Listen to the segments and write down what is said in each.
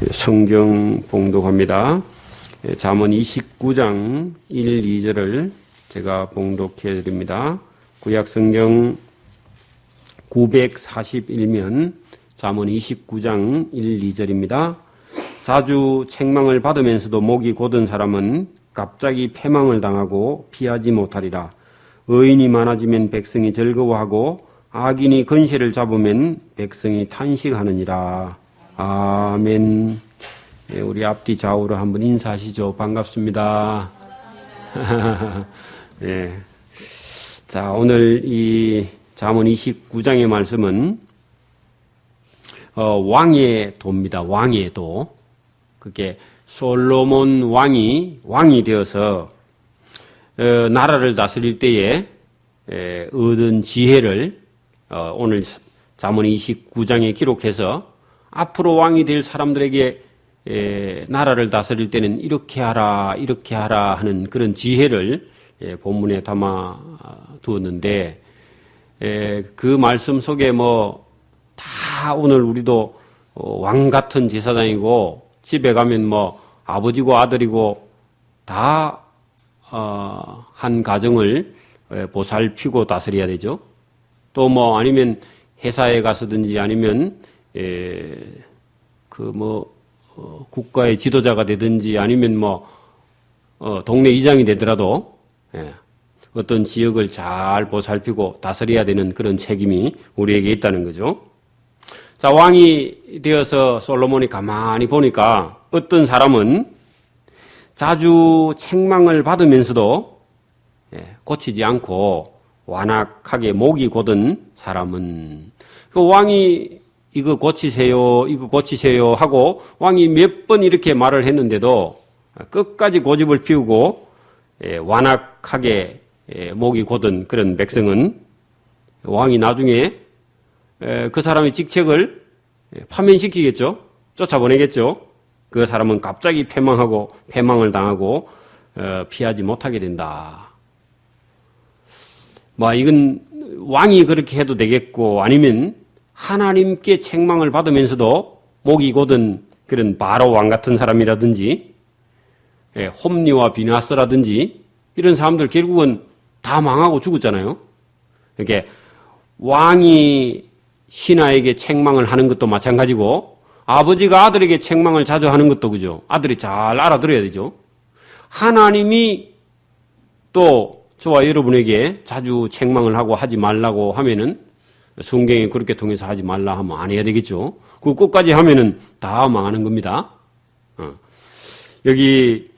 성경 봉독합니다. 잠언 29장 1, 2절을 제가 봉독해 드립니다. 구약 성경 941면 잠언 29장 1, 2절입니다. 자주 책망을 받으면서도 목이 곧은 사람은 갑자기 패망을 당하고 피하지 못하리라. 의인이 많아지면 백성이 즐거워하고 악인이 건세를 잡으면 백성이 탄식하느니라. 아멘. 우리 앞뒤 좌우로 한번 인사하시죠. 반갑습니다. 네. 자, 오늘 이 잠언 29장의 말씀은 왕의 도입니다. 왕의 도. 그게 솔로몬 왕이 되어서 나라를 다스릴 때에 얻은 지혜를 오늘 잠언 29장에 기록해서 앞으로 왕이 될 사람들에게 나라를 다스릴 때는 이렇게 하라 하는 그런 지혜를 본문에 담아 두었는데 그 말씀 속에 다 오늘 우리도 왕 같은 제사장이고 집에 가면 아버지고 아들이고 다 한 가정을 보살피고 다스려야 되죠. 또 아니면 회사에 가서든지 아니면 국가의 지도자가 되든지 아니면 동네 이장이 되더라도 어떤 지역을 잘 보살피고 다스려야 되는 그런 책임이 우리에게 있다는 거죠. 자, 왕이 되어서 솔로몬이 가만히 보니까 어떤 사람은 자주 책망을 받으면서도 고치지 않고 완악하게 목이 곧은 사람은 그 왕이 이거 고치세요 하고 왕이 몇 번 이렇게 말을 했는데도 끝까지 고집을 피우고 완악하게 목이 곧은 그런 백성은 왕이 나중에 그 사람의 직책을 파면시키겠죠. 쫓아보내겠죠. 그 사람은 갑자기 패망을 당하고 피하지 못하게 된다. 이건 왕이 그렇게 해도 되겠고 아니면 하나님께 책망을 받으면서도 목이 곧은 그런 바로 왕 같은 사람이라든지 홈리와 비나스라든지 이런 사람들 결국은 다 망하고 죽었잖아요. 이렇게 왕이 신하에게 책망을 하는 것도 마찬가지고 아버지가 아들에게 책망을 자주 하는 것도 그죠. 아들이 잘 알아들어야 되죠. 하나님이 또 저와 여러분에게 자주 책망을 하고 하지 말라고 하면은 성경에 그렇게 통해서 하지 말라 하면 안 해야 되겠죠. 그 끝까지 하면은 다 망하는 겁니다. 여기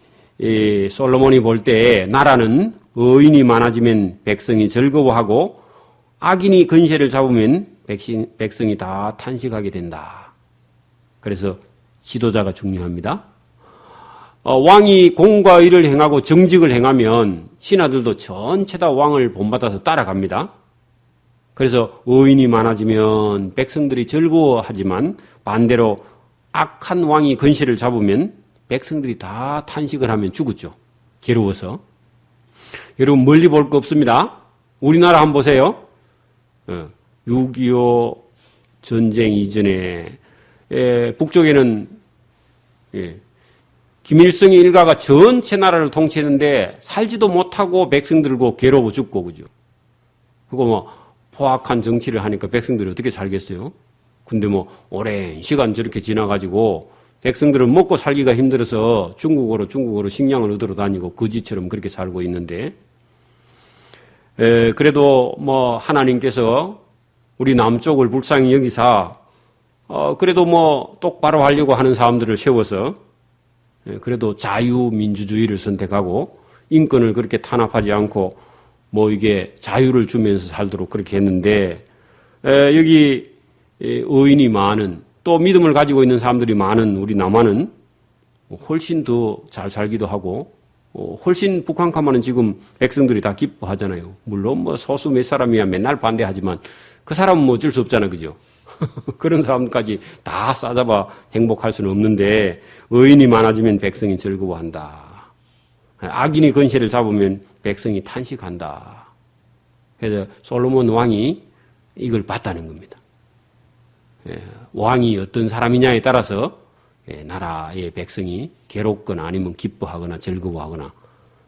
솔로몬이 볼 때 나라는 의인이 많아지면 백성이 즐거워하고 악인이 건세를 잡으면 백성이 다 탄식하게 된다. 그래서 지도자가 중요합니다. 왕이 공과 의를 행하고 정직을 행하면 신하들도 전체 다 왕을 본받아서 따라갑니다. 그래서 의인이 많아지면 백성들이 즐거워하지만 반대로 악한 왕이 건세를 잡으면 백성들이 다 탄식을 하면 죽었죠. 괴로워서. 여러분 멀리 볼 거 없습니다. 우리나라 한번 보세요. 6.25 전쟁 이전에 북쪽에는 김일성의 일가가 전체 나라를 통치했는데 살지도 못하고 백성들고 괴로워 죽고 그죠. 그리고 포악한 정치를 하니까 백성들이 어떻게 살겠어요? 근데 오랜 시간 저렇게 지나가지고 백성들은 먹고 살기가 힘들어서 중국으로 식량을 얻으러 다니고 거지처럼 그렇게 살고 있는데 그래도 하나님께서 우리 남쪽을 불쌍히 여기사 그래도 똑바로 하려고 하는 사람들을 세워서 그래도 자유민주주의를 선택하고 인권을 그렇게 탄압하지 않고 이게 자유를 주면서 살도록 그렇게 했는데 여기 의인이 많은 또 믿음을 가지고 있는 사람들이 많은 우리 남한은 훨씬 더 잘 살기도 하고 훨씬 북한 가면은 지금 백성들이 다 기뻐하잖아요. 물론 소수 몇 사람이야 맨날 반대하지만 그 사람은 어쩔 수 없잖아, 그죠? 그런 사람까지 다 싸잡아 행복할 수는 없는데 의인이 많아지면 백성이 즐거워한다. 악인이 건세를 잡으면 백성이 탄식한다. 그래서 솔로몬 왕이 이걸 봤다는 겁니다. 왕이 어떤 사람이냐에 따라서 나라의 백성이 괴롭거나 아니면 기뻐하거나 즐거워하거나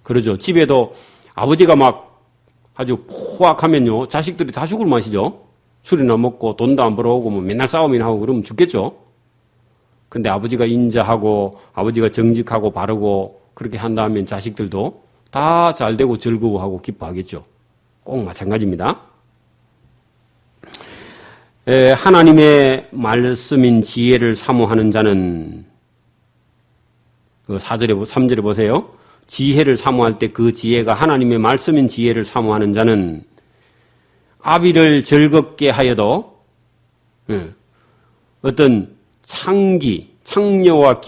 그러죠. 집에도 아버지가 막 아주 포악하면요, 자식들이 다 죽을 맛이죠. 술이나 먹고 돈도 안 벌어오고 뭐 맨날 싸움이나 하고 그러면 죽겠죠. 근데 아버지가 인자하고 아버지가 정직하고 바르고 그렇게 한다면 자식들도 다 잘되고 즐거워하고 기뻐하겠죠. 꼭 마찬가지입니다. 하나님의 말씀인 지혜를 사모하는 자는 3절에 보세요. 지혜를 사모할 때 그 지혜가 하나님의 말씀인 지혜를 사모하는 자는 아비를 즐겁게 하여도 어떤 창녀와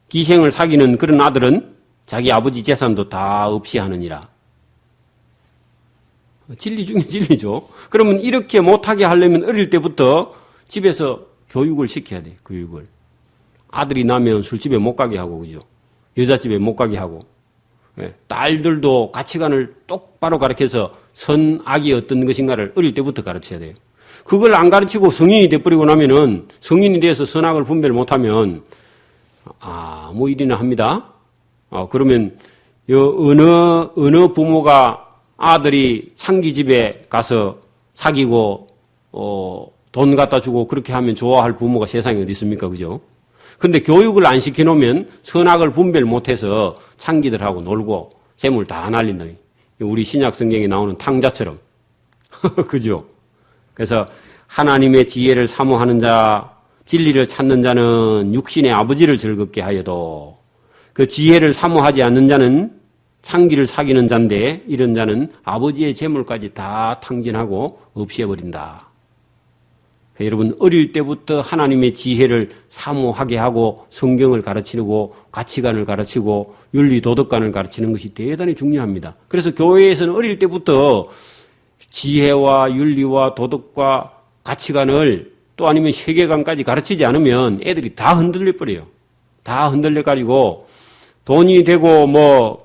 기생을 사귀는 그런 아들은 자기 아버지 재산도 다 없이 하느니라. 진리 중에 진리죠. 그러면 이렇게 못하게 하려면 어릴 때부터 집에서 교육을 시켜야 돼. 교육을. 아들이 나면 술집에 못 가게 하고, 그죠? 여자집에 못 가게 하고. 딸들도 가치관을 똑바로 가르쳐서 선악이 어떤 것인가를 어릴 때부터 가르쳐야 돼요. 그걸 안 가르치고 성인이 돼버리고 나면은 성인이 돼서 선악을 분별 못하면 아무 일이나 합니다. 그러면 어느 부모가 아들이 창기집에 가서 사귀고 돈 갖다 주고 그렇게 하면 좋아할 부모가 세상에 어디 있습니까? 그죠? 근데 교육을 안 시켜놓으면 선악을 분별 못해서 창기들하고 놀고 재물 다 날린다. 우리 신약 성경에 나오는 탕자처럼. 그죠? 그래서 하나님의 지혜를 사모하는 자, 진리를 찾는 자는 육신의 아버지를 즐겁게 하여도 그 지혜를 사모하지 않는 자는 창기를 사귀는 자인데 이런 자는 아버지의 재물까지 다 탕진하고 없애버린다. 그러니까 여러분 어릴 때부터 하나님의 지혜를 사모하게 하고 성경을 가르치고 가치관을 가르치고 윤리 도덕관을 가르치는 것이 대단히 중요합니다. 그래서 교회에서는 어릴 때부터 지혜와 윤리와 도덕과 가치관을 또 아니면 세계관까지 가르치지 않으면 애들이 다 흔들려 버려요. 다 흔들려 가지고 돈이 되고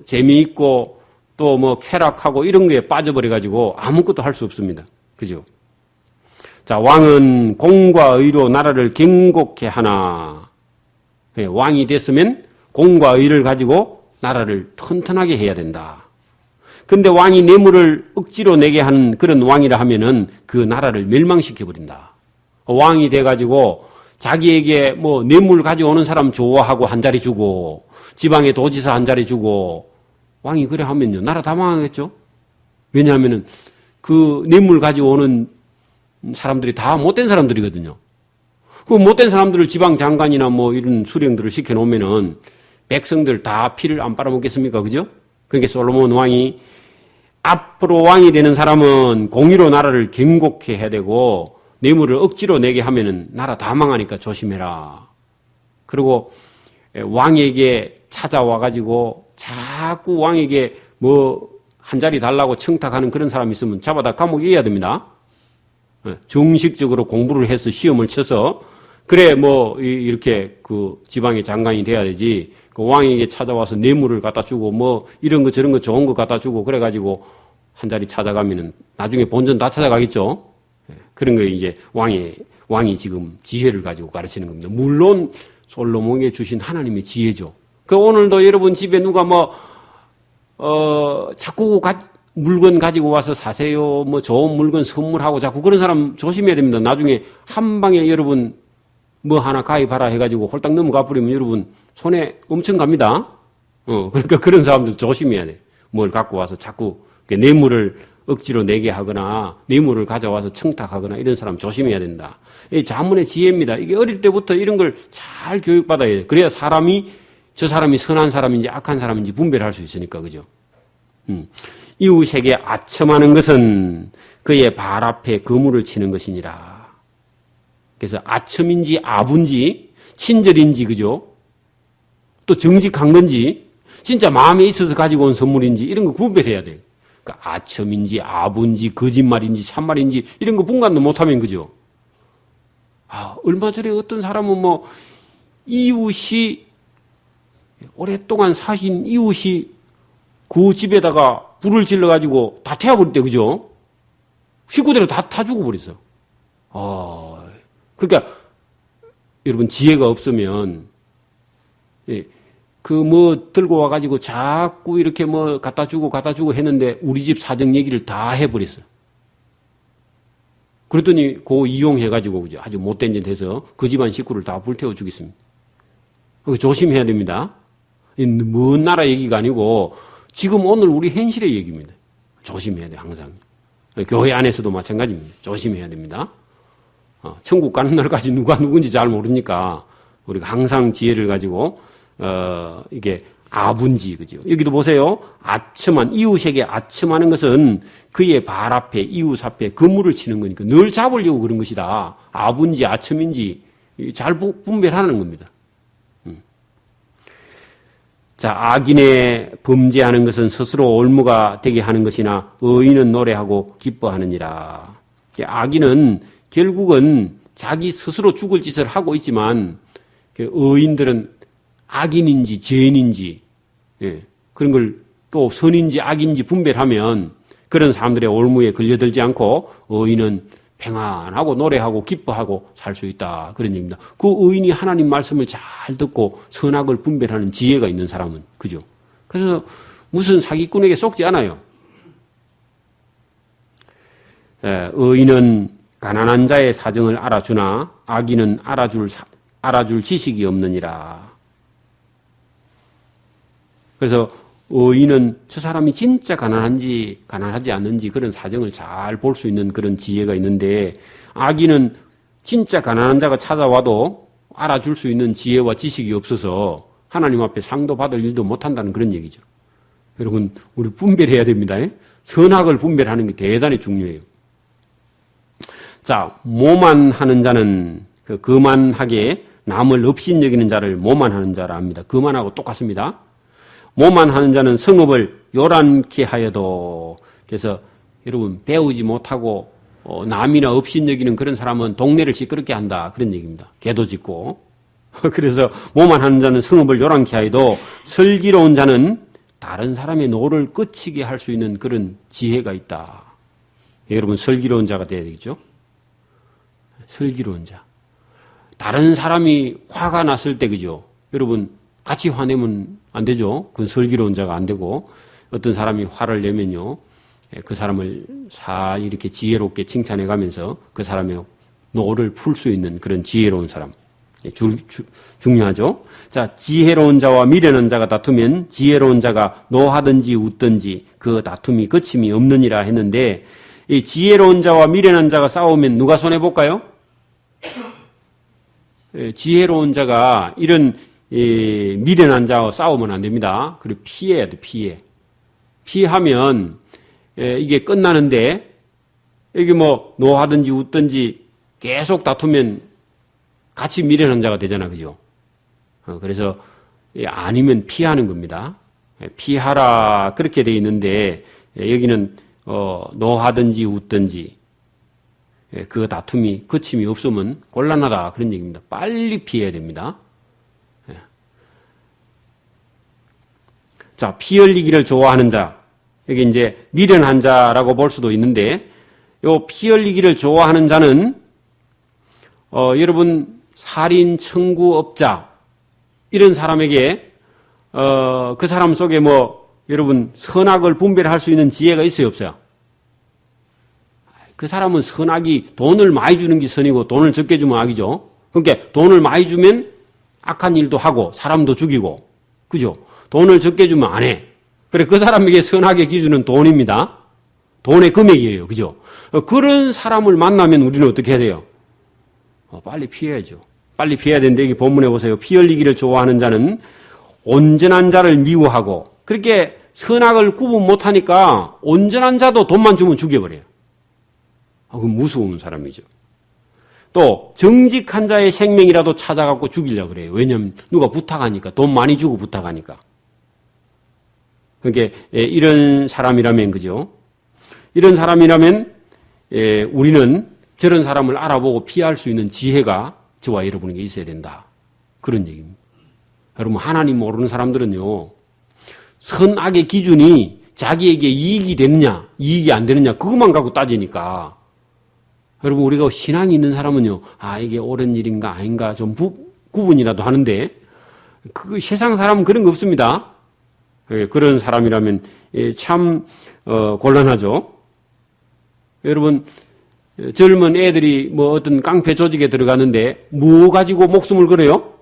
재미있고 또 쾌락하고 이런 거에 빠져버려 가지고 아무것도 할 수 없습니다. 그죠? 자, 왕은 공과 의로 나라를 경고케 하나. 왕이 됐으면 공과 의를 가지고 나라를 튼튼하게 해야 된다. 근데 왕이 뇌물을 억지로 내게 하는 그런 왕이라 하면은 그 나라를 멸망시켜버린다. 왕이 돼가지고 자기에게 뇌물 가져오는 사람 좋아하고 한 자리 주고 지방에 도지사 한 자리 주고 왕이 그래 하면요. 나라 다 망하겠죠? 왜냐하면은 그 뇌물 가져오는 사람들이 다 못된 사람들이거든요. 그 못된 사람들을 지방 장관이나 이런 수령들을 시켜놓으면은 백성들 다 피를 안 빨아먹겠습니까? 그죠? 그러니까 솔로몬 왕이 앞으로 왕이 되는 사람은 공의로 나라를 경고케 해야 되고 뇌물을 억지로 내게 하면은 나라 다 망하니까 조심해라. 그리고 왕에게 찾아와가지고 자꾸 왕에게 한 자리 달라고 청탁하는 그런 사람이 있으면 잡아다 감옥에 해야 됩니다. 정식적으로 공부를 해서 시험을 쳐서 그래 이렇게 그 지방의 장관이 돼야 되지. 그 왕에게 찾아와서 뇌물을 갖다 주고 이런 거 저런 거 좋은 거 갖다 주고 그래가지고 한 자리 찾아가면은 나중에 본전 다 찾아가겠죠. 그런 거 이제 왕이 지금 지혜를 가지고 가르치는 겁니다. 물론 솔로몬에게 주신 하나님의 지혜죠. 그 오늘도 여러분 집에 누가 자꾸 물건 가지고 와서 사세요. 좋은 물건 선물하고 자꾸 그런 사람 조심해야 됩니다. 나중에 한 방에 여러분 하나 가입하라 해가지고 홀딱 넘어가 버리면 여러분 손에 엄청 갑니다. 그러니까 그런 사람들 조심해야 돼. 뭘 갖고 와서 자꾸 뇌물을 억지로 내게 하거나 뇌물을 가져와서 청탁하거나 이런 사람 조심해야 된다. 이 자문의 지혜입니다. 이게 어릴 때부터 이런 걸 잘 교육받아야 돼요. 그래야 저 사람이 선한 사람인지 악한 사람인지 분별할 수 있으니까, 그죠? 이웃에게 아첨하는 것은 그의 발 앞에 그물을 치는 것이니라. 그래서 아첨인지 아분지 친절인지, 그죠? 또 정직한 건지 진짜 마음에 있어서 가지고 온 선물인지 이런 거 구별해야 돼요. 그러니까 아첨인지 아분지 거짓말인지 참말인지 이런 거 분간도 못하면, 그죠? 얼마 전에 어떤 사람은 이웃이 오랫동안 사신 이웃이 그 집에다가 불을 질러가지고 다 태워버릴 때, 그죠? 식구대로 다 죽어버렸어. 그러니까 여러분 지혜가 없으면 그 뭐 들고 와가지고 자꾸 이렇게 뭐 갖다 주고 했는데 우리 집 사정 얘기를 다 해버렸어. 그랬더니 그거 이용해가지고 그죠? 아주 못된 짓 해서 그 집안 식구를 다 불태워 주겠습니다. 조심해야 됩니다. 먼 나라 얘기가 아니고 지금 오늘 우리 현실의 얘기입니다. 조심해야 돼 항상. 교회 안에서도 마찬가지입니다. 조심해야 됩니다. 천국 가는 날까지 누가 누군지 잘 모르니까 우리가 항상 지혜를 가지고 이게 아분지 그죠? 여기도 보세요. 아첨한 이웃에게 아첨하는 것은 그의 발 앞에 이웃 앞에 그물을 치는 거니까 늘 잡으려고 그런 것이다. 아분지 아첨인지 잘 분별하는 겁니다. 자, 악인의 범죄하는 것은 스스로 올무가 되게 하는 것이나 의인은 노래하고 기뻐하느니라. 악인은 결국은 자기 스스로 죽을 짓을 하고 있지만 의인들은 악인인지 죄인인지 그런 걸 또 선인지 악인지 분별하면 그런 사람들의 올무에 걸려들지 않고 의인은 평안하고 노래하고 기뻐하고 살 수 있다. 그런 얘기입니다. 그 의인이 하나님 말씀을 잘 듣고 선악을 분별하는 지혜가 있는 사람은 그죠? 그래서 무슨 사기꾼에게 속지 않아요. 의인은 가난한 자의 사정을 알아주나 악인은 알아줄 지식이 없느니라. 그래서 의인은 저 사람이 진짜 가난한지 가난하지 않는지 그런 사정을 잘 볼 수 있는 그런 지혜가 있는데 악인은 진짜 가난한 자가 찾아와도 알아줄 수 있는 지혜와 지식이 없어서 하나님 앞에 상도 받을 일도 못한다는 그런 얘기죠. 여러분 우리 분별해야 됩니다. 선악을 분별하는 게 대단히 중요해요. 자, 모만하는 자는 거만하게 남을 업신여기는 자를 모만하는 자라 합니다. 거만하고 똑같습니다. 모만하는 자는 성읍을 요란케 하여도 그래서 여러분 배우지 못하고 남이나 업신여기는 그런 사람은 동네를 시끄럽게 한다 그런 얘기입니다. 개도 짖고 그래서 모만하는 자는 성읍을 요란케 하여도 슬기로운 자는 다른 사람의 노를 끝이게 할 수 있는 그런 지혜가 있다. 여러분 슬기로운 자가 돼야 되겠죠. 슬기로운 자. 다른 사람이 화가 났을 때 그죠. 여러분 같이 화내면 안 되죠. 그건 슬기로운 자가 안 되고 어떤 사람이 화를 내면요. 그 사람을 잘 이렇게 지혜롭게 칭찬해 가면서 그 사람의 노를 풀 수 있는 그런 지혜로운 사람. 중요하죠. 자, 지혜로운 자와 미련한 자가 다투면 지혜로운 자가 노하든지 웃든지 그 다툼이 거침이 없느니라 했는데 이 지혜로운 자와 미련한 자가 싸우면 누가 손해볼까요? 지혜로운 자가 이런 미련한 자와 싸우면 안 됩니다. 그리고 피해야 돼, 피하면 이게 끝나는데 여기 뭐 노하든지 웃든지 계속 다투면 같이 미련한 자가 되잖아, 그죠? 그래서 아니면 피하는 겁니다. 피하라 그렇게 돼 있는데 여기는 노하든지 웃든지 그 다툼이 거침이 없으면 곤란하다 그런 얘기입니다. 빨리 피해야 됩니다. 자, 피 흘리기를 좋아하는 자. 여기 이제 미련한 자라고 볼 수도 있는데, 요 피 흘리기를 좋아하는 자는, 여러분, 살인, 청구업자, 이런 사람에게, 그 사람 속에 여러분, 선악을 분별할 수 있는 지혜가 있어요, 없어요? 그 사람은 선악이 돈을 많이 주는 게 선이고 돈을 적게 주면 악이죠. 그러니까 돈을 많이 주면 악한 일도 하고 사람도 죽이고, 그죠? 돈을 적게 주면 안 해. 그래, 그 사람에게 선악의 기준은 돈입니다. 돈의 금액이에요. 그죠? 그런 사람을 만나면 우리는 어떻게 해야 돼요? 빨리 피해야죠. 빨리 피해야 되는데, 여기 본문에 보세요. 피 흘리기를 좋아하는 자는 온전한 자를 미워하고, 그렇게 선악을 구분 못하니까 온전한 자도 돈만 주면 죽여버려요. 그건 무서운 사람이죠. 또 정직한 자의 생명이라도 찾아갖고 죽이려고 그래요. 왜냐하면 누가 부탁하니까, 돈 많이 주고 부탁하니까. 그러니까 이런 사람이라면, 그죠? 이런 사람이라면 우리는 저런 사람을 알아보고 피할 수 있는 지혜가 저와 여러분에게 있어야 된다. 그런 얘기입니다. 여러분, 하나님 모르는 사람들은요, 선악의 기준이 자기에게 이익이 되느냐 이익이 안 되느냐 그것만 갖고 따지니까 여러분, 우리가 신앙이 있는 사람은요, 이게 옳은 일인가 아닌가 좀 구분이라도 하는데, 그 세상 사람은 그런 거 없습니다. 그런 사람이라면 참 곤란하죠. 여러분, 젊은 애들이 뭐 어떤 깡패 조직에 들어갔는데 뭐 가지고 목숨을 걸어요?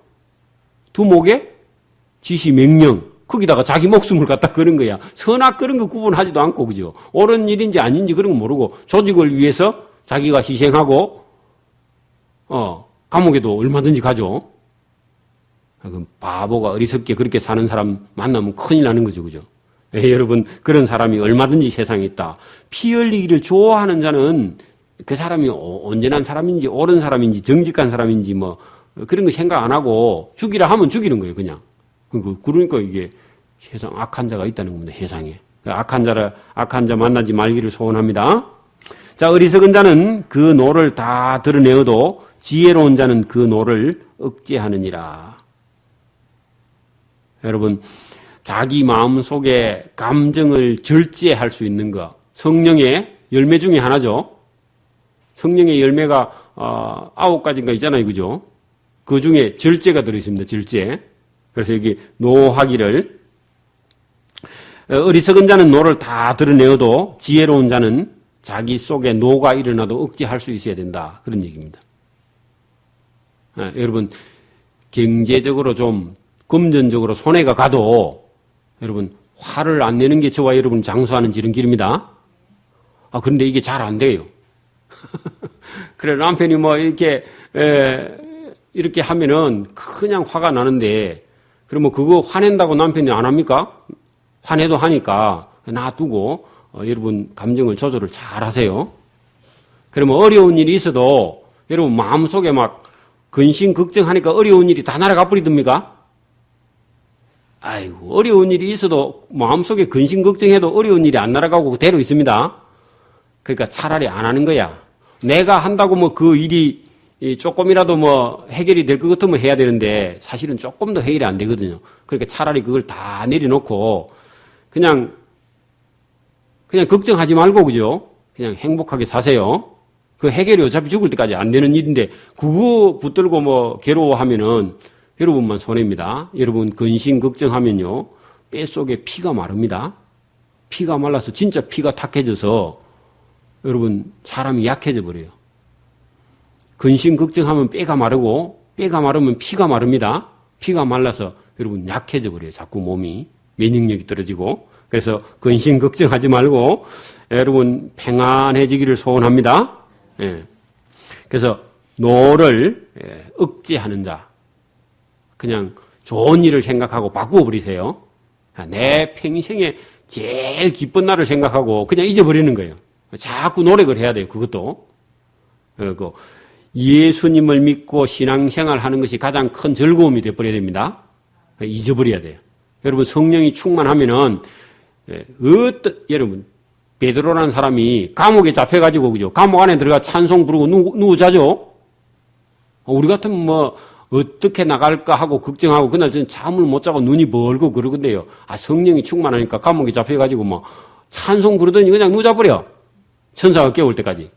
두목에 지시 명령, 거기다가 자기 목숨을 갖다 거는 거야. 선악 그런 거 구분하지도 않고, 그죠? 옳은 일인지 아닌지 그런 거 모르고 조직을 위해서 자기가 희생하고 감옥에도 얼마든지 가죠. 그럼 바보가 어리석게 그렇게 사는 사람 만나면 큰일 나는 거죠, 그죠? 여러분, 그런 사람이 얼마든지 세상에 있다. 피 흘리기를 좋아하는 자는 그 사람이 온전한 사람인지 옳은 사람인지 정직한 사람인지 뭐 그런 거 생각 안 하고 죽이라 하면 죽이는 거예요, 그냥. 그러니까 이게 세상 악한 자가 있다는 겁니다, 세상에. 악한 자 만나지 말기를 소원합니다. 자, 어리석은 자는 그 노를 다 드러내어도 지혜로운 자는 그 노를 억제하느니라. 여러분, 자기 마음 속에 감정을 절제할 수 있는 것, 성령의 열매 중에 하나죠. 성령의 열매가 9가지인가 있잖아요, 그죠? 그 중에 절제가 들어있습니다, 절제. 그래서 여기 노하기를, 어리석은 자는 노를 다 드러내어도 지혜로운 자는 자기 속에 노가 일어나도 억제할 수 있어야 된다, 그런 얘기입니다. 여러분, 경제적으로 좀 금전적으로 손해가 가도 여러분, 화를 안 내는 게 저와 여러분 장수하는 지름길입니다. 그런데 이게 잘 안 돼요. 그래, 남편이 뭐 이렇게 하면은 그냥 화가 나는데, 그러면 그거 화낸다고 남편이 안 합니까? 화내도 하니까 놔두고 여러분 감정을 조절을 잘 하세요. 그러면 어려운 일이 있어도 여러분 마음속에 막 근심 걱정하니까 어려운 일이 다 날아가 버리됩니까? 아이고, 어려운 일이 있어도 마음속에 근심 걱정해도 어려운 일이 안 날아가고 그대로 있습니다. 그러니까 차라리 안 하는 거야. 내가 한다고 뭐 그 일이 조금이라도 뭐 해결이 될 것 같으면 해야 되는데 사실은 조금 더 해결이 안 되거든요. 그러니까 차라리 그걸 다 내려놓고 그냥 걱정하지 말고, 그죠? 그냥 행복하게 사세요. 그 해결이 어차피 죽을 때까지 안 되는 일인데 그거 붙들고 뭐 괴로워하면은 여러분만 손해입니다. 여러분 근심 걱정하면요, 뱃속에 피가 마릅니다. 피가 말라서 진짜 피가 탁해져서 여러분 사람이 약해져 버려요. 근심 걱정하면 뼈가 마르고 뼈가 마르면 피가 마릅니다. 피가 말라서 여러분 약해져 버려요. 자꾸 몸이 면역력이 떨어지고. 그래서 근심 걱정하지 말고 여러분 평안해지기를 소원합니다. 그래서 노를 억제하는 자, 그냥 좋은 일을 생각하고 바꾸어 버리세요. 내 평생에 제일 기쁜 날을 생각하고 그냥 잊어버리는 거예요. 자꾸 노력을 해야 돼요. 그것도. 그리고 예수님을 믿고 신앙생활 하는 것이 가장 큰 즐거움이 되어버려야 됩니다. 잊어버려야 돼요. 여러분 성령이 충만하면은 여러분 베드로라는 사람이 감옥에 잡혀가지고, 그죠? 감옥 안에 들어가 찬송 부르고 누워 자죠? 우리 같으면 뭐 어떻게 나갈까 하고 걱정하고 그날 저는 잠을 못 자고 눈이 멀고 그러건데요. 성령이 충만하니까 감옥에 잡혀가지고 뭐 찬송 부르더니 그냥 누워자버려. 천사가 깨울 때까지.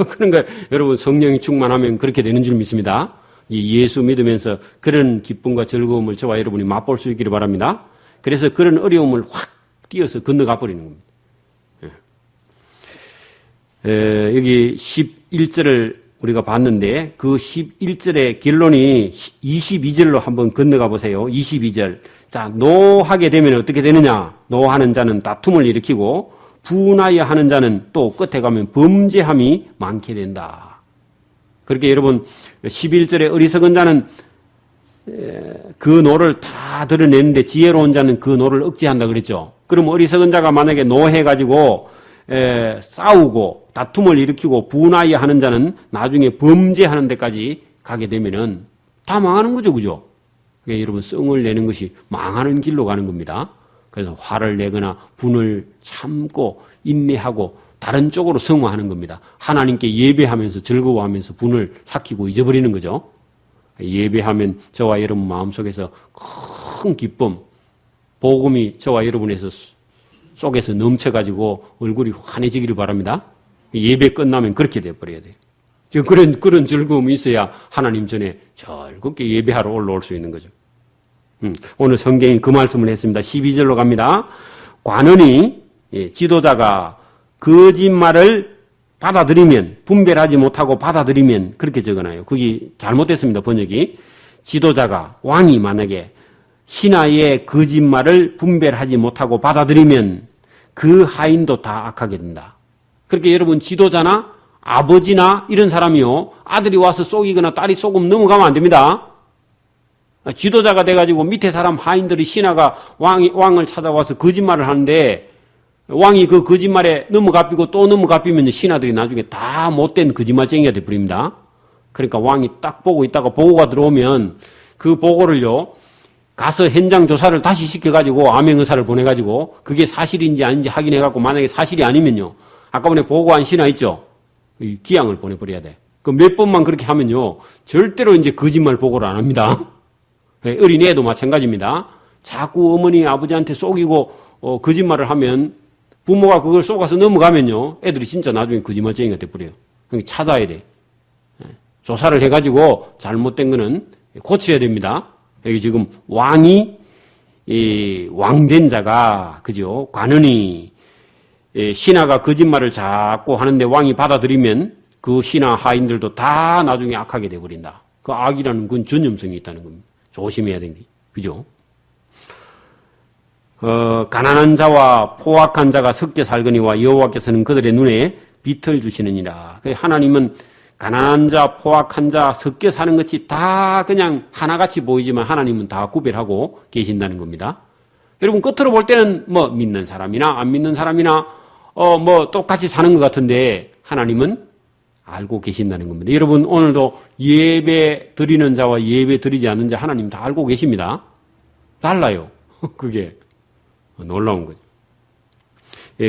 그러니까 여러분 성령이 충만하면 그렇게 되는 줄 믿습니다. 예수 믿으면서 그런 기쁨과 즐거움을 저와 여러분이 맛볼 수 있기를 바랍니다. 그래서 그런 어려움을 확 뛰어서 건너가 버리는 겁니다. 여기 11절을 우리가 봤는데 그 11절의 결론이 22절로 한번 건너가 보세요. 22절. 자, 노하게 되면 어떻게 되느냐? 노하는 자는 다툼을 일으키고 분하여 하는 자는 또 끝에 가면 범죄함이 많게 된다. 그렇게 여러분 11절에 어리석은 자는 그 노를 다 드러내는데 지혜로운 자는 그 노를 억제한다 그랬죠. 그럼 어리석은 자가 만약에 노해가지고 싸우고 다툼을 일으키고 분하여 하는 자는 나중에 범죄하는 데까지 가게 되면은 다 망하는 거죠, 그죠? 그러니까 여러분 성을 내는 것이 망하는 길로 가는 겁니다. 그래서 화를 내거나 분을 참고 인내하고 다른 쪽으로 성화하는 겁니다. 하나님께 예배하면서 즐거워하면서 분을 삭히고 잊어버리는 거죠. 예배하면 저와 여러분 마음속에서 큰 기쁨, 복음이 저와 여러분에서 속에서 넘쳐가지고 얼굴이 환해지기를 바랍니다. 예배 끝나면 그렇게 돼버려야 돼요. 그런 즐거움이 있어야 하나님 전에 즐겁게 예배하러 올라올 수 있는 거죠. 오늘 성경이 그 말씀을 했습니다. 12절로 갑니다. 관원이, 지도자가 거짓말을 받아들이면, 분별하지 못하고 받아들이면, 그렇게 적어놔요. 그게 잘못됐습니다, 번역이. 지도자가, 왕이 만약에 신하의 거짓말을 분별하지 못하고 받아들이면 그 하인도 다 악하게 된다. 그렇게 여러분 지도자나 아버지나 이런 사람이요, 아들이 와서 속이거나 딸이 속으면 넘어가면 안 됩니다. 지도자가 돼가지고 밑에 사람 하인들이 신하가 왕을 찾아와서 거짓말을 하는데 왕이 그 거짓말에 넘어가삐고 또 넘어가삐면 신하들이 나중에 다 못된 거짓말쟁이가 돼버립니다. 그러니까 왕이 딱 보고 있다가 보고가 들어오면 그 보고를요, 가서 현장 조사를 다시 시켜가지고 암행의사를 보내가지고 그게 사실인지 아닌지 확인해갖고 만약에 사실이 아니면요, 아까 전에 보고한 신하 있죠? 기양을 보내버려야 돼. 그 몇 번만 그렇게 하면요, 절대로 이제 거짓말 보고를 안 합니다. 어린애도 마찬가지입니다. 자꾸 어머니, 아버지한테 속이고 거짓말을 하면 부모가 그걸 속아서 넘어가면요, 애들이 진짜 나중에 거짓말쟁이가 돼버려요. 그러니까 찾아야 돼. 조사를 해가지고 잘못된 거는 고쳐야 됩니다. 여기 지금 왕이, 왕된 자가, 그죠? 관원이, 신하가 거짓말을 자꾸 하는데 왕이 받아들이면 그 신하 하인들도 다 나중에 악하게 돼버린다. 그 악이라는 건 전염성이 있다는 겁니다. 조심해야 됩니다. 그죠? 가난한 자와 포악한 자가 섞여 살거니와 여호와께서는 그들의 눈에 빛을 주시느니라. 하나님은 가난한 자, 포악한 자, 섞여 사는 것이 다 그냥 하나같이 보이지만 하나님은 다 구별하고 계신다는 겁니다. 여러분, 끝으로 볼 때는 뭐 믿는 사람이나 안 믿는 사람이나 뭐 똑같이 사는 것 같은데 하나님은 알고 계신다는 겁니다. 여러분, 오늘도 예배 드리는 자와 예배 드리지 않는 자 하나님 다 알고 계십니다. 달라요. 그게 놀라운 거죠.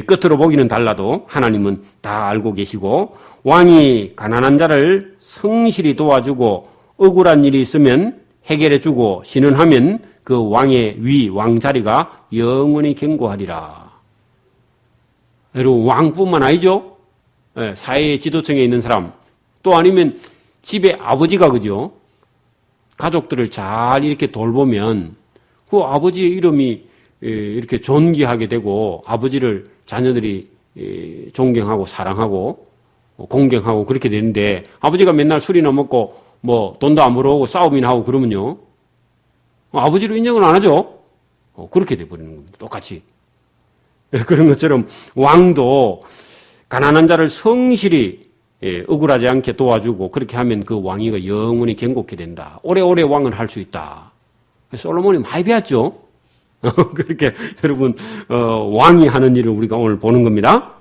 끝으로 보기는 달라도 하나님은 다 알고 계시고, 왕이 가난한 자를 성실히 도와주고 억울한 일이 있으면 해결해주고 신원하면 그 왕의 왕자리가 영원히 견고하리라. 여러분, 왕뿐만 아니죠? 사회 지도층에 있는 사람, 또 아니면 집에 아버지가, 그죠? 가족들을 잘 이렇게 돌보면 그 아버지의 이름이 이렇게 존귀하게 되고 아버지를 자녀들이 존경하고 사랑하고 공경하고 그렇게 되는데, 아버지가 맨날 술이나 먹고 뭐 돈도 안 벌어오고 싸움이나 하고 그러면요, 아버지로 인정을 안 하죠. 그렇게 돼버리는 겁니다. 똑같이. 그런 것처럼 왕도 가난한 자를 성실히 억울하지 않게 도와주고 그렇게 하면 그 왕위가 영원히 견고케 된다. 오래오래 왕을 할 수 있다. 솔로몬이 많이 배웠죠. 그렇게 여러분, 왕이 하는 일을 우리가 오늘 보는 겁니다.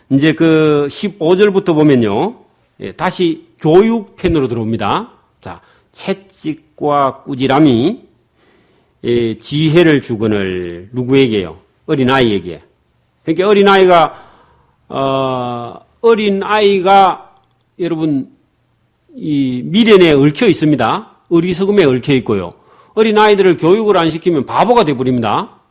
이제 그 15절부터 보면요, 다시 교육편으로 들어옵니다. 자, 채찍과 꾸지람이 지혜를 주거늘. 누구에게요? 어린아이에게. 그러니까 어린아이가 여러분 이 미련에 얽혀 있습니다. 어리석음에 얽혀 있고요. 어린아이들을 교육을 안 시키면 바보가 돼버립니다.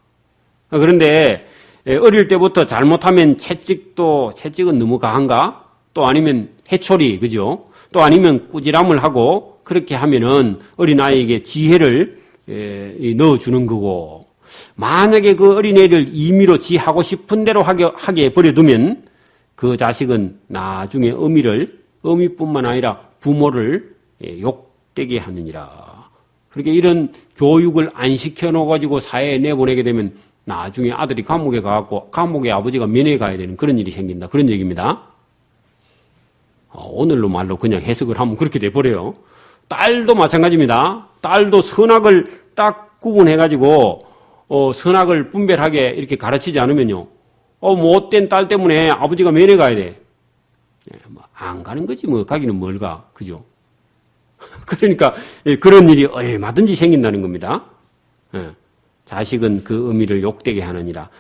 그런데 어릴 때부터 잘못하면 채찍은 너무 강한가? 또 아니면 해초리, 그죠? 또 아니면 꾸지람을 하고 그렇게 하면은 어린아이에게 지혜를 넣어주는 거고, 만약에 그 어린애를 임의로 지 하고 싶은 대로 하게 버려두면 그 자식은 나중에 어미뿐만 아니라 부모를 욕되게 하느니라. 그렇게 이런 교육을 안 시켜놓아가지고 사회에 내보내게 되면 나중에 아들이 감옥에 가갖고 감옥에 아버지가 면회에 가야 되는 그런 일이 생긴다. 그런 얘기입니다. 오늘로 말로 그냥 해석을 하면 그렇게 돼버려요. 딸도 마찬가지입니다. 딸도 선악을 딱 구분해가지고 선악을 분별하게 이렇게 가르치지 않으면요, 못된 딸 때문에 아버지가 면회 가야 돼. 안 가는 거지 뭐. 가기는 뭘 가. 그죠? 그러니까 그런 일이 얼마든지 생긴다는 겁니다. 자식은 그 의미를 욕되게 하느니라.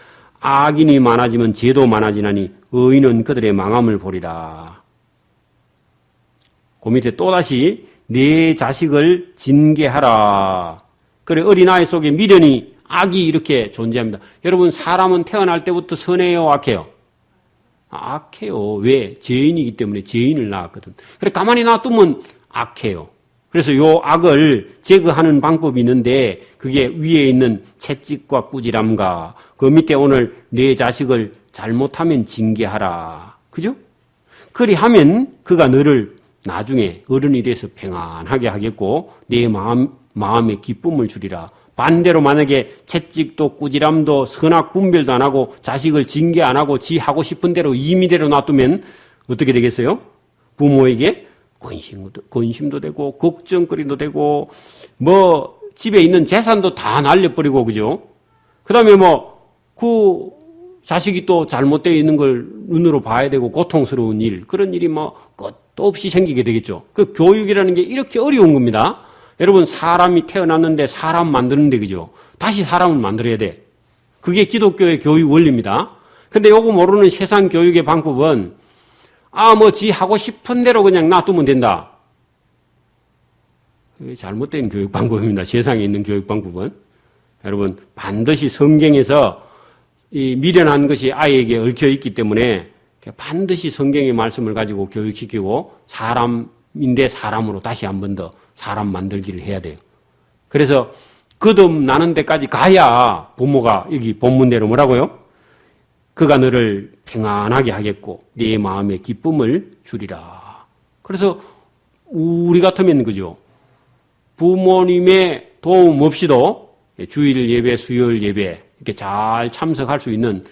악인이 많아지면 죄도 많아지나니 의인은 그들의 망함을 보리라. 그 밑에 또다시 내 자식을 징계하라. 그래, 어린아이 속에 미련이, 악이 이렇게 존재합니다. 여러분, 사람은 태어날 때부터 선해요, 악해요? 악해요. 왜? 죄인이기 때문에 죄인을 낳았거든. 그래, 가만히 놔두면 악해요. 그래서 요 악을 제거하는 방법이 있는데, 그게 위에 있는 채찍과 꾸지람과, 그 밑에 오늘 내 자식을 잘못하면 징계하라. 그죠? 그리하면 그가 너를 나중에 어른이 돼서 평안하게 하겠고, 내 마음에 기쁨을 주리라. 반대로 만약에 채찍도 꾸지람도 선악 분별도 안 하고 자식을 징계 안 하고 지 하고 싶은 대로 임의대로 놔두면 어떻게 되겠어요? 부모에게 근심도 되고 걱정거리도 되고 뭐 집에 있는 재산도 다 날려버리고 그죠? 그다음에 뭐 그 자식이 또 잘못되어 있는 걸 눈으로 봐야 되고 고통스러운 일 그런 일이 뭐 끝도 없이 생기게 되겠죠. 그 교육이라는 게 이렇게 어려운 겁니다. 여러분 사람이 태어났는데 사람 만드는데 그죠? 다시 사람을 만들어야 돼. 그게 기독교의 교육 원리입니다. 근데 요거 모르는 세상 교육의 방법은 뭐 지 하고 싶은 대로 그냥 놔두면 된다. 그게 잘못된 교육 방법입니다. 세상에 있는 교육 방법은. 여러분 반드시 성경에서 이 미련한 것이 아이에게 얽혀 있기 때문에 반드시 성경의 말씀을 가지고 교육시키고 사람인데 사람으로 다시 한 번 더 사람 만들기를 해야 돼요. 그래서 거듭나는 데까지 가야 부모가 여기 본문대로 뭐라고요? 그가 너를 평안하게 하겠고 네 마음에 기쁨을 주리라. 그래서 우리 같으면 그죠? 부모님의 도움 없이도 주일 예배, 수요일 예배 이렇게 잘 참석할 수 있는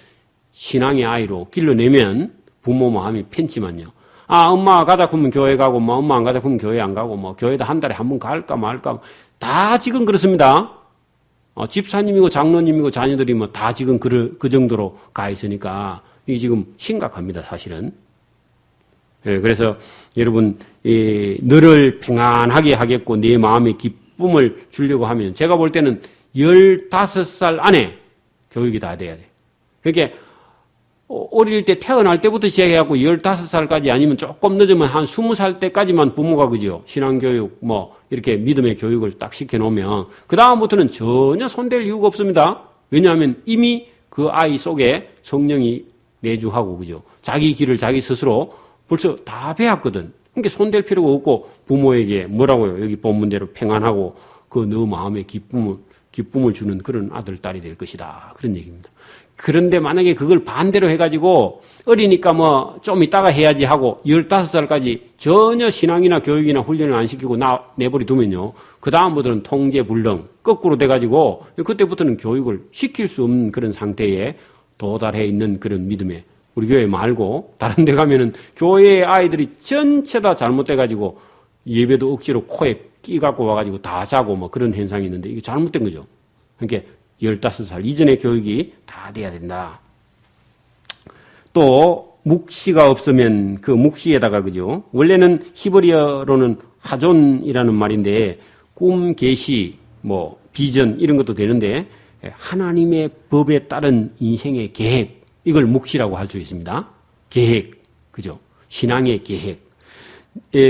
신앙의 아이로 길러내면 부모 마음이 편치만요. 엄마 가자 그러면 교회 가고, 뭐 엄마 안 가자 그러면 교회 안 가고, 뭐 교회도 한 달에 한 번 갈까 말까. 다 지금 그렇습니다. 집사님이고 장로님이고 자녀들이 뭐 다 지금 그 정도로 가 있으니까 이게 지금 심각합니다, 사실은. 예, 그래서 여러분, 너를 평안하게 하겠고 네 마음에 기쁨을 주려고 하면 제가 볼 때는 15살 안에 교육이 다 돼야 돼. 그러니까 어릴 때 태어날 때부터 시작해갖고 15살까지 아니면 조금 늦으면 한 20살 때까지만 부모가 그죠. 신앙교육 뭐 이렇게 믿음의 교육을 딱 시켜놓으면 그 다음부터는 전혀 손댈 이유가 없습니다. 왜냐하면 이미 그 아이 속에 성령이 내주하고 그죠. 자기 길을 자기 스스로 벌써 다 배웠거든. 그러니까 손댈 필요가 없고 부모에게 뭐라고요. 여기 본문대로 평안하고 그 너 마음에 기쁨을 주는 그런 아들, 딸이 될 것이다. 그런 얘기입니다. 그런데 만약에 그걸 반대로 해가지고 어리니까 뭐 좀 이따가 해야지 하고 15살까지 전혀 신앙이나 교육이나 훈련을 안 시키고 내버려 두면요. 그 다음부터는 통제불능 거꾸로 돼가지고 그때부터는 교육을 시킬 수 없는 그런 상태에 도달해 있는 그런 믿음에 우리 교회 말고 다른 데 가면은 교회의 아이들이 전체 다 잘못돼가지고 예배도 억지로 코에 끼갖고 와가지고 다 자고 뭐 그런 현상이 있는데 이게 잘못된 거죠. 그러니까 15살 이전의 교육이 다 돼야 된다. 또 묵시가 없으면 그 묵시에다가 그죠. 원래는 히브리어로는 하존이라는 말인데 꿈, 계시, 뭐 비전 이런 것도 되는데 하나님의 법에 따른 인생의 계획 이걸 묵시라고 할 수 있습니다. 계획 그죠. 신앙의 계획.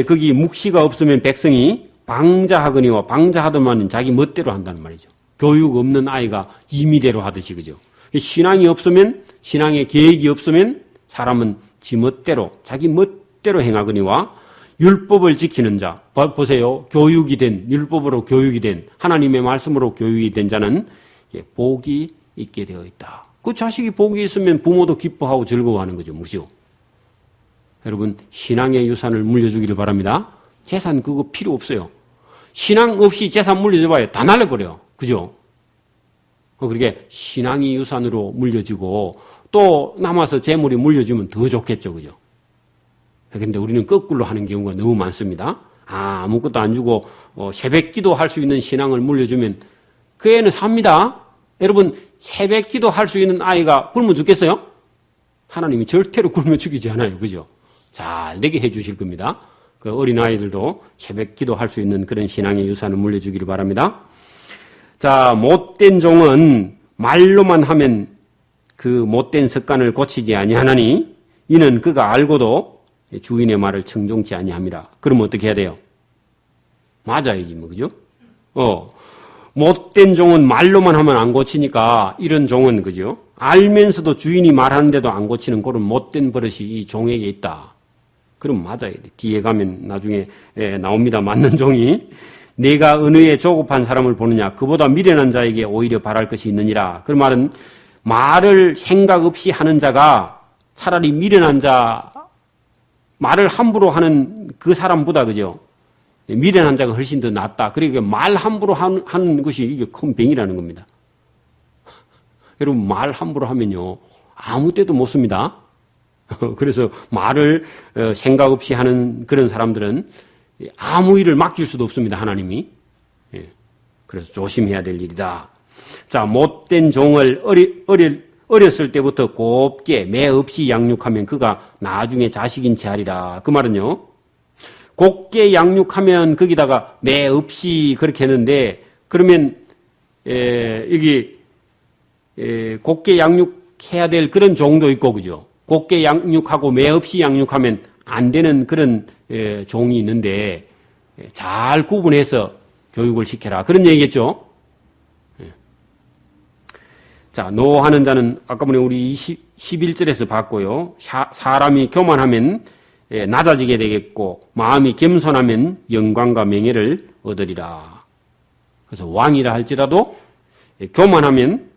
거기 묵시가 없으면 백성이 방자하거니와 방자하더만은 자기 멋대로 한다는 말이죠. 교육 없는 아이가 임의대로 하듯이 그죠. 신앙이 없으면 신앙의 계획이 없으면 사람은 지 멋대로 자기 멋대로 행하거니와 율법을 지키는 자 보세요. 교육이 된 율법으로 교육이 된 하나님의 말씀으로 교육이 된 자는 복이 있게 되어 있다. 그 자식이 복이 있으면 부모도 기뻐하고 즐거워하는 거죠. 뭐죠? 여러분 신앙의 유산을 물려주기를 바랍니다. 재산 그거 필요 없어요. 신앙 없이 재산 물려줘봐요. 다 날려버려. 그죠? 그러니까 신앙이 유산으로 물려지고 또 남아서 재물이 물려주면 더 좋겠죠. 그죠? 그런데 우리는 거꾸로 하는 경우가 너무 많습니다. 아무것도 안 주고 새벽 기도 할 수 있는 신앙을 물려주면 그 애는 삽니다. 여러분 새벽 기도 할 수 있는 아이가 굶어 죽겠어요? 하나님이 절대로 굶어 죽이지 않아요. 그죠? 잘 되게 해 주실 겁니다. 그 어린아이들도 새벽 기도할 수 있는 그런 신앙의 유산을 물려주기를 바랍니다. 자, 못된 종은 말로만 하면 그 못된 습관을 고치지 아니하나니 이는 그가 알고도 주인의 말을 청종치 아니함이라. 그러면 어떻게 해야 돼요? 맞아야지 뭐 그죠? 못된 종은 말로만 하면 안 고치니까 이런 종은 그죠? 알면서도 주인이 말하는데도 안 고치는 그런 못된 버릇이 이 종에게 있다. 그럼 맞아야 돼. 뒤에 가면 나중에 나옵니다. 맞는 종이. 내가 은혜에 조급한 사람을 보느냐. 그보다 미련한 자에게 오히려 바랄 것이 있느니라. 그 말은 말을 생각 없이 하는 자가 차라리 미련한 자, 말을 함부로 하는 그 사람보다, 그죠? 미련한 자가 훨씬 더 낫다. 그러니까 말 함부로 하는 것이 이게 큰 병이라는 겁니다. 여러분, 말 함부로 하면요, 아무 때도 못 씁니다. 그래서 말을 생각 없이 하는 그런 사람들은 아무 일을 맡길 수도 없습니다, 하나님이. 그래서 조심해야 될 일이다. 자, 못된 종을 어렸을 때부터 곱게 매 없이 양육하면 그가 나중에 자식인 채 하리라. 그 말은요, 곱게 양육하면 거기다가 매 없이 그렇게 했는데, 그러면 여기 곱게 양육해야 될 그런 종도 있고, 그죠? 곱게 양육하고 매 없이 양육하면 안 되는 그런 종이 있는데 잘 구분해서 교육을 시켜라. 그런 얘기겠죠? 자, 노하는 자는 아까 보니 우리 11절에서 봤고요. 사람이 교만하면 낮아지게 되겠고 마음이 겸손하면 영광과 명예를 얻으리라. 그래서 왕이라 할지라도 교만하면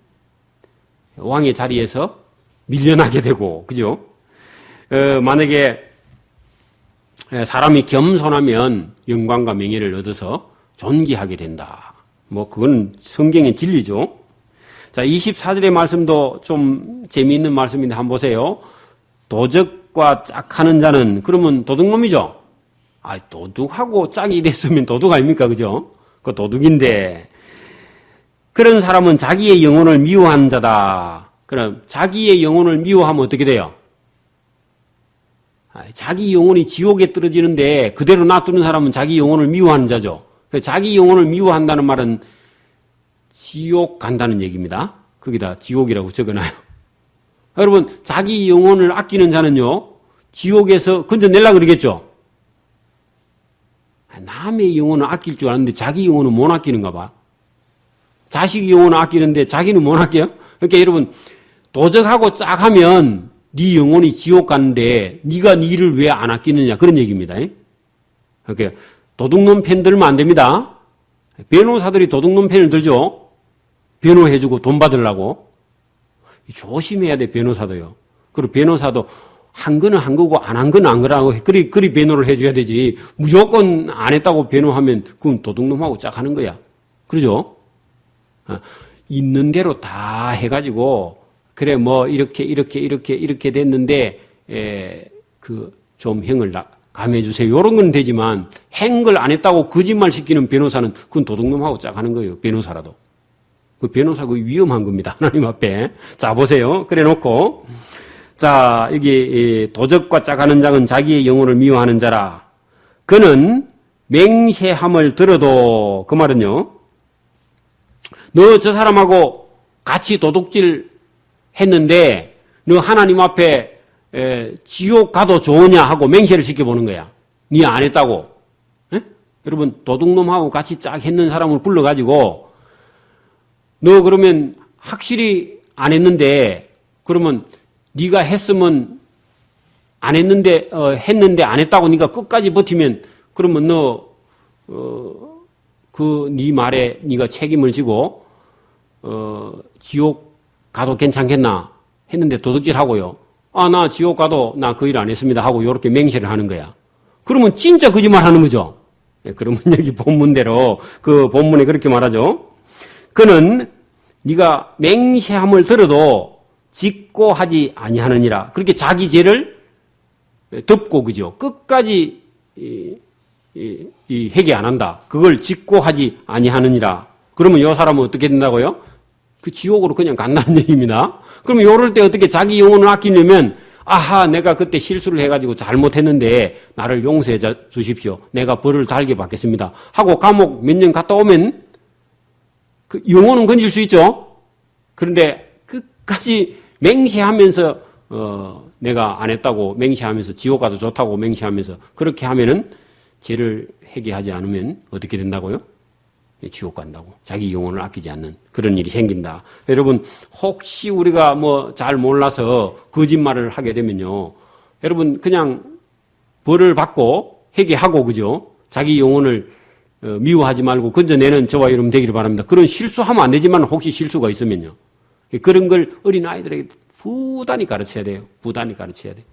왕의 자리에서 밀려나게 되고, 그죠? 만약에 사람이 겸손하면 영광과 명예를 얻어서 존귀하게 된다. 뭐, 그건 성경의 진리죠. 자, 24절의 말씀도 좀 재미있는 말씀인데 한번 보세요. 도적과 짝하는 자는, 그러면 도둑놈이죠? 도둑하고 짝이 됐으면 도둑 아닙니까? 그죠? 그 도둑인데, 그런 사람은 자기의 영혼을 미워한 자다. 그럼 자기의 영혼을 미워하면 어떻게 돼요? 자기 영혼이 지옥에 떨어지는데 그대로 놔두는 사람은 자기 영혼을 미워하는 자죠. 자기 영혼을 미워한다는 말은 지옥 간다는 얘기입니다. 거기다 지옥이라고 적어놔요. 여러분, 자기 영혼을 아끼는 자는요, 지옥에서 건져내려고 그러겠죠? 남의 영혼을 아낄 줄 아는데 자기 영혼은 못 아끼는가 봐. 자식 영혼을 아끼는데 자기는 못 아껴요? 그러니까 여러분, 도적하고 짝하면 네 영혼이 지옥 가는데 네가 네 일을 왜 안 아끼느냐, 그런 얘기입니다. 그러니까 도둑놈 펜 들면 안 됩니다. 변호사들이 도둑놈 펜을 들죠. 변호해주고 돈 받으려고. 조심해야 돼, 변호사도요. 그리고 변호사도 한 거는 한 거고 안 한 거는 안 거라고 그리 변호를 해줘야 되지. 무조건 안 했다고 변호하면 그건 도둑놈하고 짝하는 거야. 그러죠? 있는 대로 다 해가지고 그래 뭐 이렇게 됐는데 그 좀 형을 감해 주세요. 이런 건 되지만 행을 안 했다고 거짓말 시키는 변호사는 그건 도둑놈하고 짝하는 거예요. 변호사라도. 그 변호사 그 위험한 겁니다. 하나님 앞에. 자, 보세요. 그래 놓고 자, 여기 도적과 짝하는 자는 자기의 영혼을 미워하는 자라. 그는 맹세함을 들어도, 그 말은요, 너 저 사람하고 같이 도둑질 했는데 너 하나님 앞에 지옥 가도 좋으냐 하고 맹세를 시켜보는 거야. 네 안 했다고. 에? 여러분, 도둑놈하고 같이 짝 했는 사람을 불러가지고 너 그러면 확실히 안 했는데, 그러면 네가 했으면 안 했는데 했는데 안 했다고 네가 끝까지 버티면, 그러면 너 그 네 말에 네가 책임을 지고 지옥 가도 괜찮겠나 했는데 도둑질하고요. 나 지옥 가도 나 그 일 안 했습니다 하고 이렇게 맹세를 하는 거야. 그러면 진짜 거짓말 하는 거죠. 그러면 여기 본문대로 그 본문에 그렇게 말하죠. 그는 네가 맹세함을 들어도 짓고 하지 아니하느니라. 그렇게 자기 죄를 덮고, 그죠? 끝까지 이 회개 안 한다. 그걸 짓고 하지 아니하느니라. 그러면 이 사람은 어떻게 된다고요? 그 지옥으로 그냥 간다는 얘기입니다. 그럼 이럴 때 어떻게 자기 영혼을 아끼려면, 아하, 내가 그때 실수를 해가지고 잘못했는데 나를 용서해 주십시오. 내가 벌을 달게 받겠습니다 하고 감옥 몇 년 갔다 오면 그 영혼은 건질 수 있죠. 그런데 끝까지 맹세하면서 내가 안 했다고 맹세하면서 지옥 가도 좋다고 맹세하면서 그렇게 하면은 죄를 회개하지 않으면 어떻게 된다고요? 지옥 간다고. 자기 영혼을 아끼지 않는 그런 일이 생긴다. 여러분, 혹시 우리가 뭐 잘 몰라서 거짓말을 하게 되면요. 여러분, 그냥 벌을 받고 회개하고, 그죠? 자기 영혼을 미워하지 말고 건져내는 저와 여러분 되기를 바랍니다. 그런 실수하면 안 되지만 혹시 실수가 있으면요. 그런 걸 어린아이들에게 부단히 가르쳐야 돼요. 부단히 가르쳐야 돼요.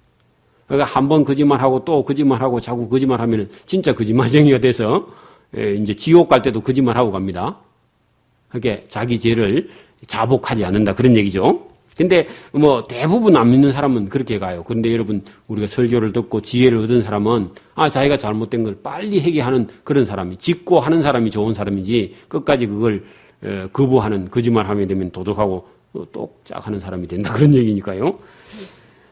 그러니까 한 번 거짓말하고 또 거짓말하면 자꾸 거짓말하면 진짜 거짓말쟁이가 돼서 이제 지옥 갈 때도 거짓말하고 갑니다. 그게 자기 죄를 자복하지 않는다 그런 얘기죠. 근데 뭐 대부분 안 믿는 사람은 그렇게 가요. 그런데 여러분 우리가 설교를 듣고 지혜를 얻은 사람은 자기가 잘못된 걸 빨리 회개하는 그런 사람이 짓고 하는 사람이 좋은 사람이지 끝까지 그걸 거부하는 거짓말하게 되면 도둑하고 똑짝하는 사람이 된다 그런 얘기니까요.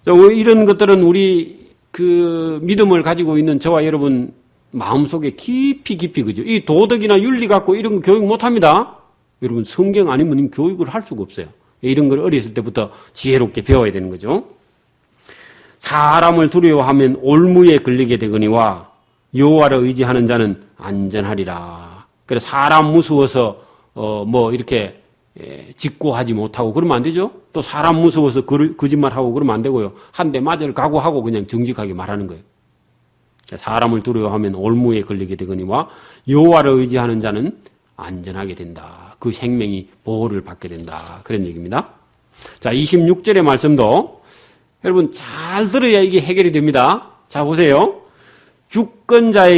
이런 것들은 우리 그 믿음을 가지고 있는 저와 여러분 마음속에 깊이 그죠. 이 도덕이나 윤리 갖고 이런 거 교육 못 합니다. 여러분 성경 아니면 교육을 할 수가 없어요. 이런 걸 어렸을 때부터 지혜롭게 배워야 되는 거죠. 사람을 두려워하면 올무에 걸리게 되거니와 여호와를 의지하는 자는 안전하리라. 그래서 사람 무서워서 뭐 이렇게 직고하지 못하고 그러면 안 되죠. 또 사람 무서워서 거짓말하고 그러면 안 되고요. 한 대 맞을 각오하고 그냥 정직하게 말하는 거예요. 사람을 두려워하면 올무에 걸리게 되거니와 여호와를 의지하는 자는 안전하게 된다. 그 생명이 보호를 받게 된다. 그런 얘기입니다. 자, 26절의 말씀도 여러분 잘 들어야 이게 해결이 됩니다. 자, 보세요. 주권자가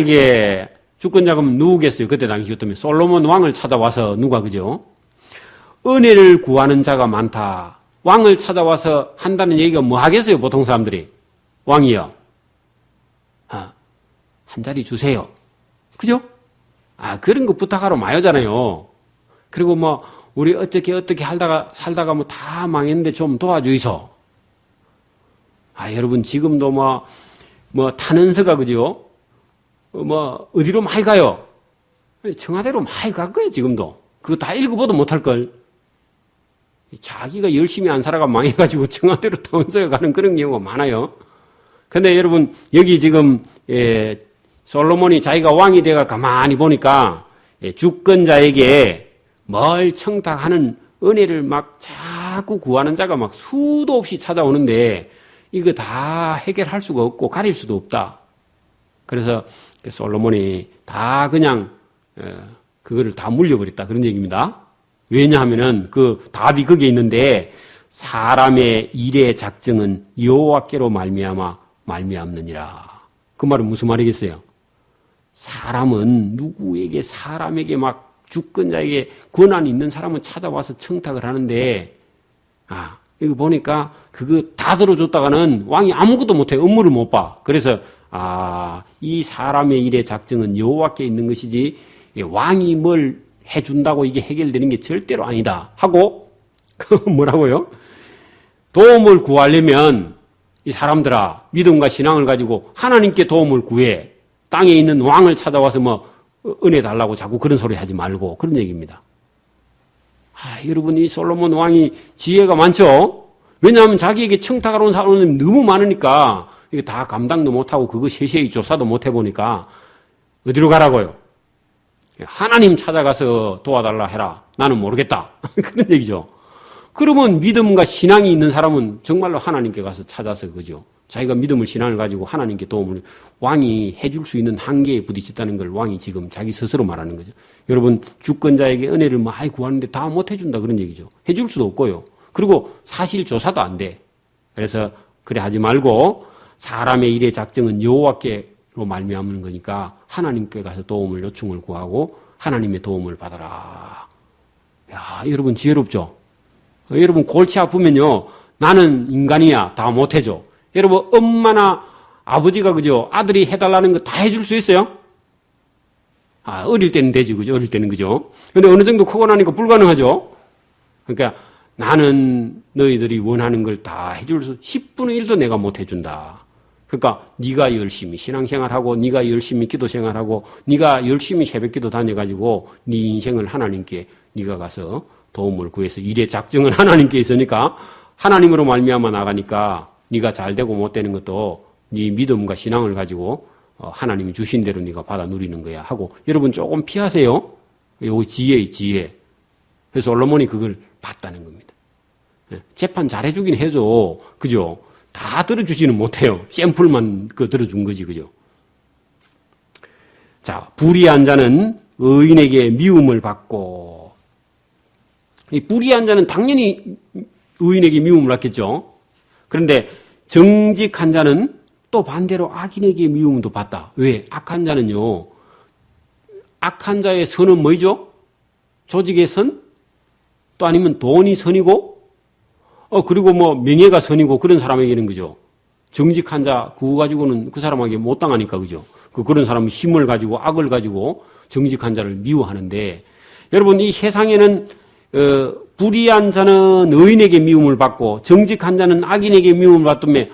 그러면 누구겠어요? 그때 당시였다면 솔로몬 왕을 찾아와서 누가 그죠? 은혜를 구하는 자가 많다. 왕을 찾아와서 한다는 얘기가 뭐 하겠어요? 보통 사람들이. 왕이요. 한 자리 주세요. 그죠? 그런 거 부탁하러 마요잖아요. 그리고 뭐, 우리 어떻게 살다가 뭐 다 망했는데 좀 도와주이소. 여러분, 지금도 뭐 타는서가 그죠? 어디로 많이 가요? 청와대로 많이 갈 거예요, 지금도. 그거 다 읽어봐도 못할걸. 자기가 열심히 안 살아가 망해가지고 청와대로 타운서에 가는 그런 경우가 많아요. 근데 여러분, 여기 지금, 솔로몬이 자기가 왕이 돼가 가만히 보니까 주권자에게 뭘 청탁하는 은혜를 막 자꾸 구하는 자가 막 수도 없이 찾아오는데 이거 다 해결할 수가 없고 가릴 수도 없다. 그래서 솔로몬이 다 그냥 그거를 다 물려버렸다 그런 얘기입니다. 왜냐하면은 그 답이 거기에 있는데 사람의 일의 작정은 여호와께로 말미암느니라. 그 말은 무슨 말이겠어요? 사람에게 막 주권자에게 권한이 있는 사람은 찾아와서 청탁을 하는데 이거 보니까 그거 다 들어줬다가는 왕이 아무것도 못해. 업무를 못 봐. 그래서 이 사람의 일의 작정은 여호와께 있는 것이지 왕이 뭘 해준다고 이게 해결되는 게 절대로 아니다 하고 뭐라고요? 도움을 구하려면 이 사람들아 믿음과 신앙을 가지고 하나님께 도움을 구해. 땅에 있는 왕을 찾아와서 뭐 은혜 달라고 자꾸 그런 소리 하지 말고 그런 얘기입니다. 여러분 이 솔로몬 왕이 지혜가 많죠? 왜냐하면 자기에게 청탁하러 온 사람이 너무 많으니까 이거 다 감당도 못하고 그거 세세히 조사도 못 해보니까 어디로 가라고요? 하나님 찾아가서 도와달라 해라. 나는 모르겠다. 그런 얘기죠. 그러면 믿음과 신앙이 있는 사람은 정말로 하나님께 가서 찾아서 그죠. 자기가 믿음을 신앙을 가지고 하나님께 도움을 왕이 해줄 수 있는 한계에 부딪혔다는 걸 왕이 지금 자기 스스로 말하는 거죠. 여러분 주권자에게 은혜를 많이 구하는데 다 못 해준다 그런 얘기죠. 해줄 수도 없고요. 그리고 사실 조사도 안 돼. 그래서 그래 하지 말고 사람의 일의 작정은 여호와께로 말미암는 거니까 하나님께 가서 도움을 요청을 구하고 하나님의 도움을 받아라. 여러분 지혜롭죠? 여러분 골치 아프면요. 나는 인간이야. 다 못 해줘. 여러분 엄마나 아버지가 그죠? 아들이 해달라는 거 다 해줄 수 있어요? 어릴 때는 되지 그죠? 어릴 때는 그죠? 근데 어느 정도 크고 나니까 불가능하죠? 그러니까 나는 너희들이 원하는 걸 다 해줄 수 10분의 1도 내가 못 해준다. 그러니까 네가 열심히 신앙생활하고 네가 열심히 기도생활하고 네가 열심히 새벽기도 다녀가지고 네 인생을 하나님께 네가 가서 도움을 구해서 일의 작정은 하나님께 있으니까 하나님으로 말미암아 나가니까 네가 잘 되고 못 되는 것도 네 믿음과 신앙을 가지고 하나님이 주신 대로 네가 받아 누리는 거야 하고 여러분 조금 피하세요. 요거 지혜의 지혜. 그래서 솔로몬이 그걸 봤다는 겁니다. 재판 잘해주긴 해줘. 그죠? 다 들어주지는 못해요. 샘플만 들어준 거지. 그죠? 자, 불의한 자는 의인에게 미움을 받고, 이 불의한 자는 당연히 의인에게 미움을 받겠죠. 그런데 정직한 자는 또 반대로 악인에게 미움도 받다. 왜? 악한 자는요, 악한 자의 선은 뭐죠? 조직의 선? 또 아니면 돈이 선이고, 그리고 뭐 명예가 선이고 그런 사람에게는 그죠. 정직한 자, 그거 가지고는 그 사람에게 못 당하니까 그죠. 그런 사람은 힘을 가지고 악을 가지고 정직한 자를 미워하는데, 여러분 이 세상에는 불의한 자는 의인에게 미움을 받고 정직한 자는 악인에게 미움을 받으면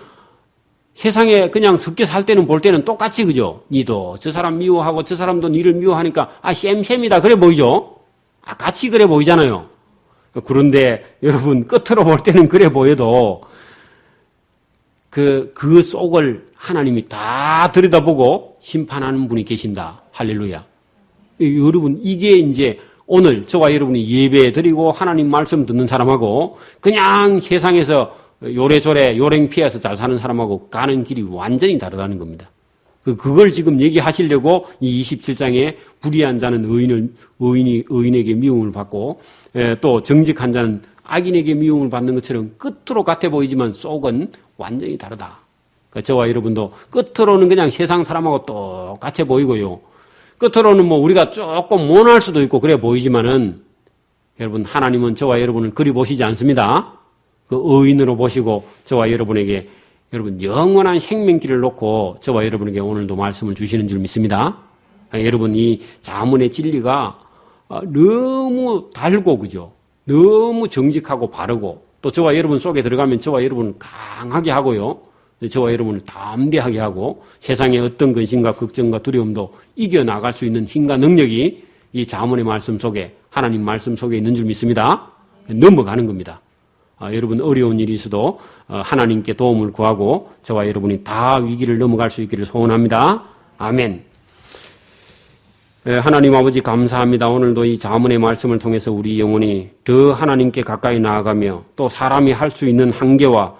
세상에 그냥 섞여 살 때는 볼 때는 똑같이 그죠. 니도 저 사람 미워하고 저 사람도 니를 미워하니까 셈셈이다 그래 보이죠. 같이 그래 보이잖아요. 그런데 여러분 끝으로 볼 때는 그래 보여도 그 속을 하나님이 다 들여다보고 심판하는 분이 계신다. 할렐루야. 여러분 이게 이제 오늘 저와 여러분이 예배 드리고 하나님 말씀 듣는 사람하고 그냥 세상에서 요래조래 요랭 피해서 잘 사는 사람하고 가는 길이 완전히 다르다는 겁니다. 그걸 지금 얘기하시려고 이 27장에 불의한 자는 의인에게 미움을 받고 또 정직한 자는 악인에게 미움을 받는 것처럼 끝으로 같아 보이지만 속은 완전히 다르다. 그러니까 저와 여러분도 끝으로는 그냥 세상 사람하고 똑같아 보이고요. 끝으로는 뭐 우리가 조금 모난할 수도 있고 그래 보이지만은 여러분 하나님은 저와 여러분을 그리 보시지 않습니다. 그 의인으로 보시고 저와 여러분에게 여러분 영원한 생명길을 놓고 저와 여러분에게 오늘도 말씀을 주시는 줄 믿습니다. 여러분 이 자문의 진리가 너무 달고 그죠? 너무 정직하고 바르고 또 저와 여러분 속에 들어가면 저와 여러분을 강하게 하고요. 저와 여러분을 담대하게 하고 세상의 어떤 근심과 걱정과 두려움도 이겨나갈 수 있는 힘과 능력이 이 자문의 말씀 속에 하나님 말씀 속에 있는 줄 믿습니다. 넘어가는 겁니다. 여러분 어려운 일이 있어도 하나님께 도움을 구하고 저와 여러분이 다 위기를 넘어갈 수 있기를 소원합니다. 아멘. 하나님 아버지 감사합니다. 오늘도 이 자문의 말씀을 통해서 우리 영혼이 더 하나님께 가까이 나아가며 또 사람이 할 수 있는 한계와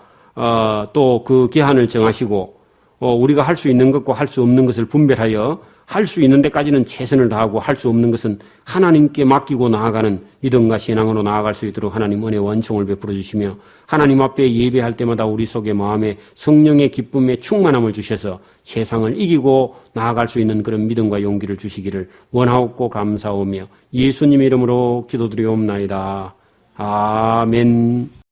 또 그 기한을 정하시고 우리가 할 수 있는 것과 할 수 없는 것을 분별하여 할 수 있는 데까지는 최선을 다하고 할 수 없는 것은 하나님께 맡기고 나아가는 믿음과 신앙으로 나아갈 수 있도록 하나님 은혜와 은총을 베풀어 주시며 하나님 앞에 예배할 때마다 우리 속의 마음에 성령의 기쁨의 충만함을 주셔서 세상을 이기고 나아갈 수 있는 그런 믿음과 용기를 주시기를 원하옵고 감사하오며 예수님 이름으로 기도드리옵나이다. 아멘.